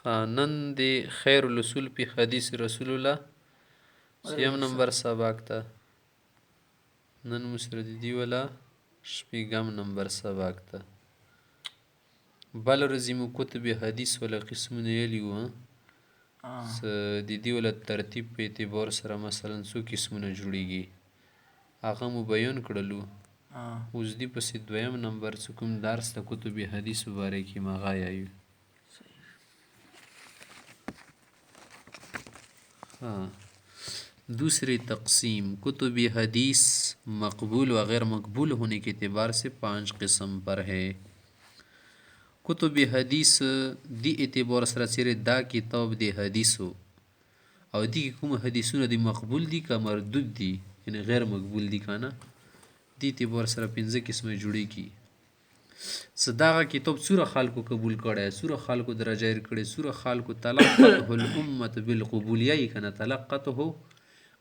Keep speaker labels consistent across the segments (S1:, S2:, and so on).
S1: نن د خیر الاصول فی حدیث رسول الله سیم نمبر سبق ته نن مسردی ولا شپږم نمبر سبق ته بل ورځې مو کتب حدیث ولا قسمونه ویلي وو د دې ولا ترتیب په اعتبار سره مثلا څو قسمونه جوړیږي هغه مو بیان کړلو اوس دې پسې دویم نمبر څه کوم درس د کتب حدیث باره کې مغا یایو दूसरी तकसीम कुतुब हदीस मकबूल व गैर मकबूल होने के एतबार से 5 किस्म पर है। कुतुब हदीस दी एतबार सरा चेरे दा किताब दे हदीसो और दी कुम हदीसुन दी मकबूल दी का मरदूद दी यानी गैर मकबूल दी का ना दी एतबार सरा 5 किस्में जुड़ी की صداغه کتاب سوره خلکو قبول کړي سوره خلکو درجه کړي سوره خلکو تلقته الامه بالقبول یی کنه تلقته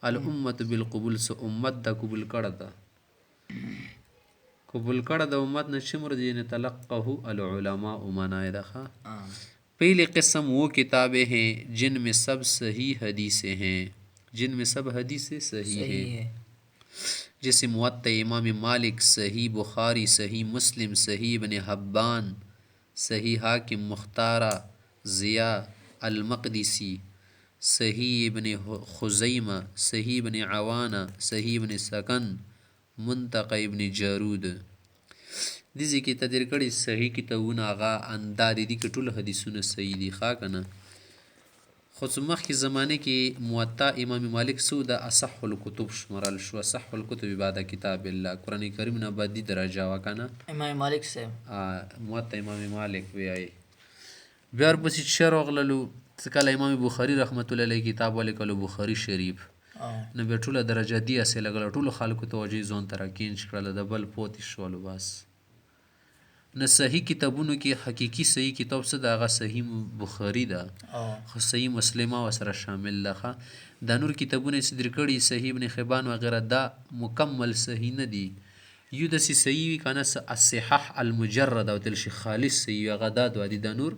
S1: الامه بالقبول سو امت د قبول کړه دا قبول کړه د امت نشمر دي نه تلقه العلماء منای دخه پہلی قسم وہ کتابیں ہیں جن میں سب صحیح حدیثیں ہیں جن میں سب حدیثیں صحیح ہیں جیسے موطا امام مالک صحیح بخاری صحیح مسلم صحیح ابن حبان صحیح حاکم مختارہ ضیاء المقدسی صحیح ابن خزیمہ صحیح ابن عوانہ صحیح ابن سکن منتقى ابن جارود دیزی کی تدیر کړي صحیح کتابونه هغه اندادې دي کې ټول حدیثونه صحیح دي ښه کنه خو مخکې زمانه کې موطا امام مالک سو د اصح الکتب شمرل شو اصح الکتب بعد کتاب الله قرآن کریم نه بعدی درجه وکنه امام مالک سے موطا امام مالک وی بیا ورپسې شرغ للو کله امام بخاری رحمت الله علیه کتاب ولیکلو بخاری شریف نو بیا ټوله درجه دی اسې لګل ټولو خلکو توجه ځون تر کینچ کړل د بل پوت شول بس نه صحیح کتابونو کې حقیقي صحیح کتاب څه دغه صحیح بخاری ده خو صحیح مسلمه وسره شامل ده د نور کتابونه صدر کړي صحیح ابن حبان وغیرہ دا مکمل صحیح نه دي یو د صحیح کنه الصحاح المجرد او تل شي خالص صحیح غدا د ودی د نور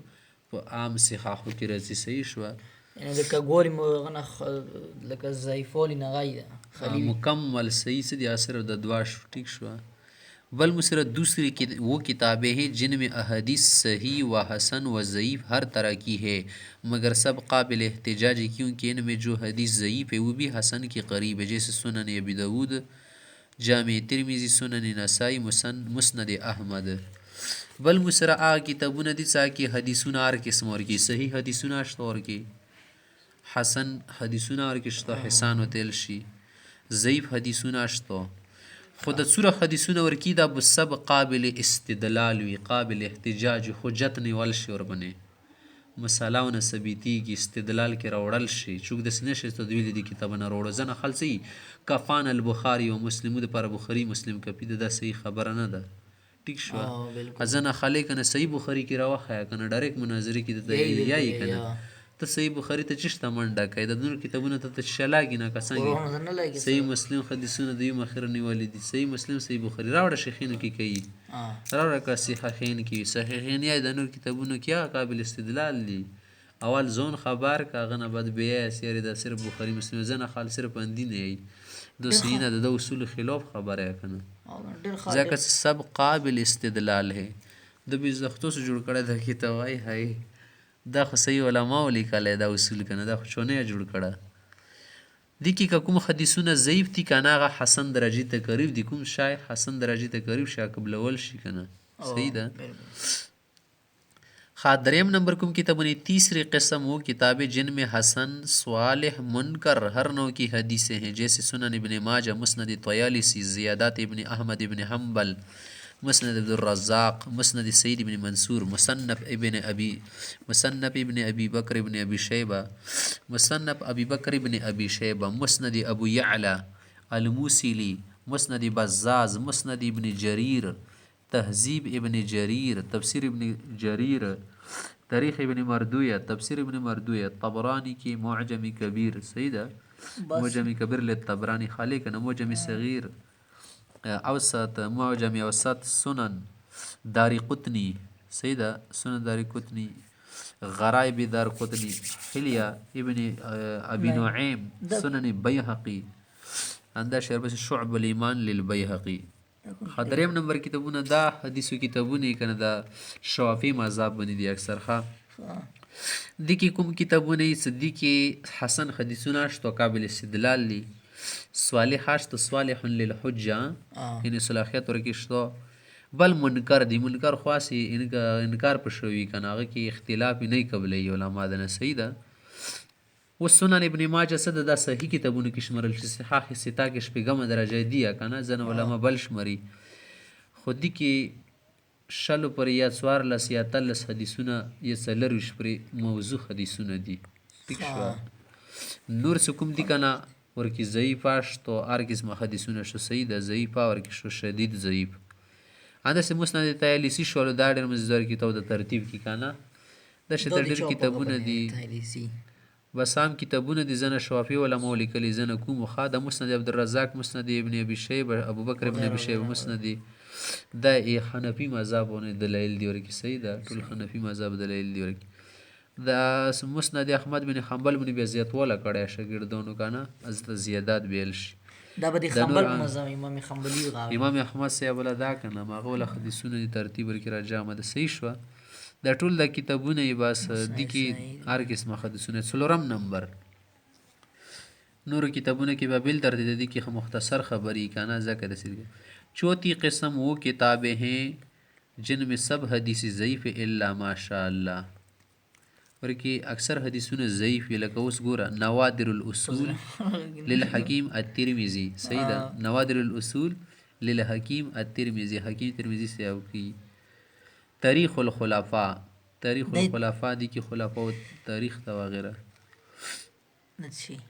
S1: په عام صحاح کې راځي صحیح شو
S2: یعنی لکه ګوري مغنه لکه ضعیفول نه غایده
S1: مکمل صحیح سے دی اثر د دوا شو ٹھیک شو بل مسرت دوسری وہ کتابیں ہیں جن میں احادیث صحیح و حسن و ضعیف ہر طرح کی ہے مگر سب قابل احتجاج ہے کیونکہ ان میں جو حدیث ضعیف ہے وہ بھی حسن کے قریب ہے جیسے سنن ابی داود جامع ترمذی سنن نسائی مسند احمد بل مسرا کتابونه دي چې حدیثونه هر قسم ورکی صحیح حدیثونه شته ورکی حسن حدیثونه ورکی شته حسن و تل شي ضعیف حدیثونه شته خود سوره حدیثونه ورکی دا سب قابل استدلال وی قابل احتجاج حجت نیول شي ور بنه مسالاونه ثبیتی کی استدلال کې راوړل شي چوک د سینې شي تدویل دي کتابونه راوړل زنه خلصي کفان البخاری و مسلم د پر بخاری مسلم کپی د صحیح خبره نه ده ټیک شو ازنه خلک نه صحیح بخاری کې راوخه کنه ډایرک مناظره کې د یای کنه ته صحیح بخاری ته چشته منډه کوي د نور کتابونه ته شلاګی نه کسانګي صحیح مسلم حدیثونه دی مخیر نیولې دي صحیح مسلم صحیح بخاری راوړه شیخینو کې کوي راوړه کا صحیحین کې صحیحین یا د نور کتابونو کې قابل استدلال دي اول زون خبر کاغه نه بد بیا سیر د صرف بخاری مسلم زنه خال صرف اندی نه ای د سینه د اصول خلاف خبره کنه ځکه سب قابل استدلال ہے د بي زختو سره جوړ کړه د کتابای هاي دا خو صحیح علماء لیکل دا اصول کنه دا خو چونه جوړ کړه د کی کوم حدیثونه ضعیف دي کنه هغه حسن درجه ته قریب دي کوم شای حسن درجه ته قریب شا قبل اول شي کنه صحیح ده خادریم نمبر کوم کتابونه تیسری قسم وہ کتابیں جن میں حسن صالح منکر ہر نوع کی حدیثیں ہیں جیسے سنن ابن ماجہ مسند طیالسی زیادات ابن احمد ابن حنبل مسند عبد الرزاق مسند سعید ابن منصور مصنف ابن ابی بکر ابن ابی شیبہ مصنف ابی بکر ابن ابی شیبہ مسند ابو یعلا الموسیلی مسند بزاز مسند ابن جریر تہذیب ابن جریر تفسیر ابن جریر تاریخ ابن مردویہ تفسیر ابن مردویہ طبرانی کی معجم کبیر سیدہ معجم کبیر للطبرانی خالق معجم صغیر اوسط معجم اوسط سنن داری قطنی سیدہ سنن داری قطنی غرائب دارقطني حلية ابن أبي نعيم سنن بيهقي عندها شعر بس شعب الإيمان للبيهقي. دریم نمبر کتابونه دا حدیثو کتابونه کنه دا شوافی مذهب باندې دي اکثر ښه دي کې کوم کتابونه یې دي کې حسن حدیثونه شته قابل استدلال لی صالح شته صالح للحجه یعنی صلاحیت ورکې شته بل منکر دی منکر خاصی انکار په شوی کنه هغه کې اختلاف نه قبلې علما ده نه صحیح ده و سنن ابن ماجه صد دا صحیح کتابونه کې شمرل چې صحاح ستا کې شپږم درجه دی کنه ځنه علما بل شمري خودی کې شلو پر یا څوار لس یا تلس حدیثونه یا څلرویش پر موضوع حدیثونه دي ٹھیک شو نور سکم دی کنه ورکی ضعیف شتو هر قسم حدیثونه شو صحیح ده ضعیف ورکی شو شدید ضعیف انداس مسند تایلیسی شو دا ډېر مزدور کتاب د ترتیب کې کنه د شته ډېر کتابونه دي بس عام کتابونه دي زنه شوافی علماء لیکلي زنه کوم خا د مسند عبدالرزاق مسند ابن ابي شيبه ابو بکر ابن ابي شيبه مسند د حنفي مذهبونه دلایل دی ورکی صحیح ده ټول حنفي مذهب دلایل دی ورکی د مسند احمد بن حنبل بن بیزیت ولا کړه شاګردونو کنه از زیادات بیل شي
S2: دا به د حنبل مذهب امام حنبلی غاوي
S1: امام احمد صاحب ولا دا کنه ماغه حدیثونه ترتیب ورکی راجع مده صحیح شو دا ټول د کتابونه یې بس دي کې هر قسمه حدیثونه څلورم نمبر نور کتابونه کې به بل ترتیب دي کې مختصر خبری کانا ذکر رسید چوتھی قسم وہ کتابیں ہیں جن میں سب حدیث ضعیف الا ماشاء اللہ ورکی اکثر حدیثونه ضعیف لکه اوس ګوره نوادر الاصول للحکیم الترمذی صحیح ده نوادر الاصول للحکیم الترمذی حکیم ترمذی سے او کی تاریخ الخلفاء دی کی خلفاء تاریخ تا وغیرہ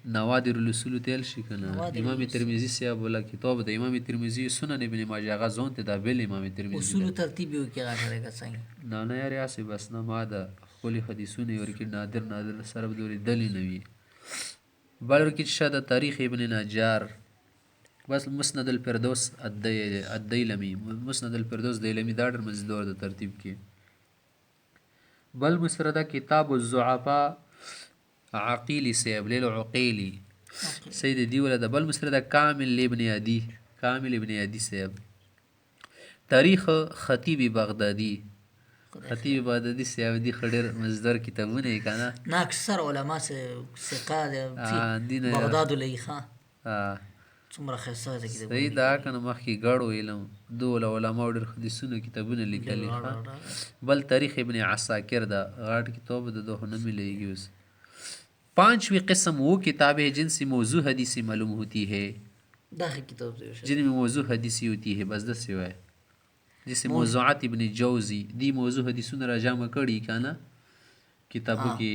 S1: نوادر الاصول تل شي کنه امام ترمذی سے بولا کتاب د امام ترمذی سنن ابن ماجه غزون ته د بل امام ترمذی
S2: اصول ترتیب یو کې راغلی څنګه
S1: نه یاري اسی بس نه ما د خپل حدیثونه ورکی نادر سره بدوري دلی نوی بل ورکی شاده تاریخ ابن نجار بس مسند الفردوس الدیلمی مسند الفردوس دیلمی دا ډېر مزدور د ترتیب کې بل مسرده کتاب الضعفاء عقیلی صاحب لیل عقیلی سید دی ولدا بل مسرده کامل ابن عدی صاحب تاریخ خطیب بغدادی صاحب دی خډر مزدور کتابونه کنه
S2: نا اکثر علما ثقه بغداد الیخا څومره خاصه ده کتاب
S1: صحیح دا کنه مخکې ګړو علم دول علماء ډېر حدیثونه کتابونه لیکلي بل تاریخ ابن عساکر دا غاټ کتاب د دوه نه ملېږي اوس پانچویں قسم وہ کتاب ہے جن سے موضوع حدیث معلوم ہوتی ہے
S2: دا کتاب
S1: جن میں موضوع حدیثی ہوتی ہے بس دس ہے جیسے موضوعات ابن جوزی دی موضوع حدیثونه را جمع کړي کنه کتابو کې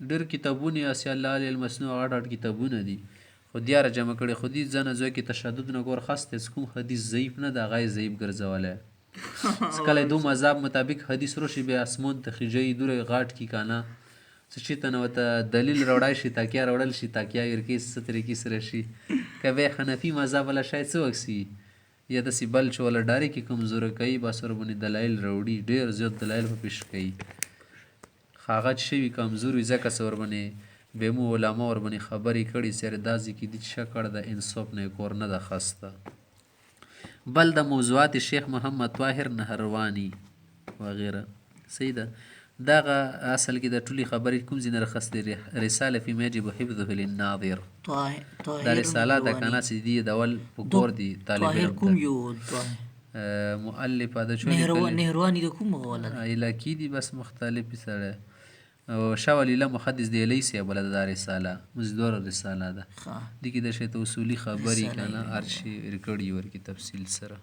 S1: ډېر کتابونه اسی الله علی المسنوع اړ کتابونه دي خو دیار جمع کړي خودی ځنه زوی کې تشدد نه ګور خاصه کوم حدیث ضعیف نه دا غای ضعیف ګرځوله سکله دو مذهب مطابق حدیث روشي به اسمون تخیجی دوره غاټ کی کانا چې تنه وته دلیل راوړای شي تاکیا راوړل شي تاکیا ورکی ستري کی سره شي کوي حنفی مذهب ولا شاید څوکسي یا د سیبل چول ډاری کی کمزور کوي باسر باندې دلایل راوړي ډیر زیات دلایل په پیش کوي خاغت شوی کمزور ځکه سور باندې به مو علماء ور باندې خبرې کړي سره دازي کې د شکر د انصاف نه کور نه د خسته بل د موضوعات شیخ محمد طاهر نهروانی وغیرہ سیده دغه اصل کې د ټولي خبرې کوم زین رخص دی رساله فی یجب حفظه للناظر دا رساله د کنه سیدی دول پکور دی طالب
S2: کوم یو
S1: مؤلف دا چولی
S2: نهروانی د کوم غولا
S1: الکی دی بس مختلف سره او شاول الله محدث دی لیسی بل د رساله مزدور رساله ده د کې د شته اصولي خبرې کنه ارشي ریکورډ یور کی تفصیل سره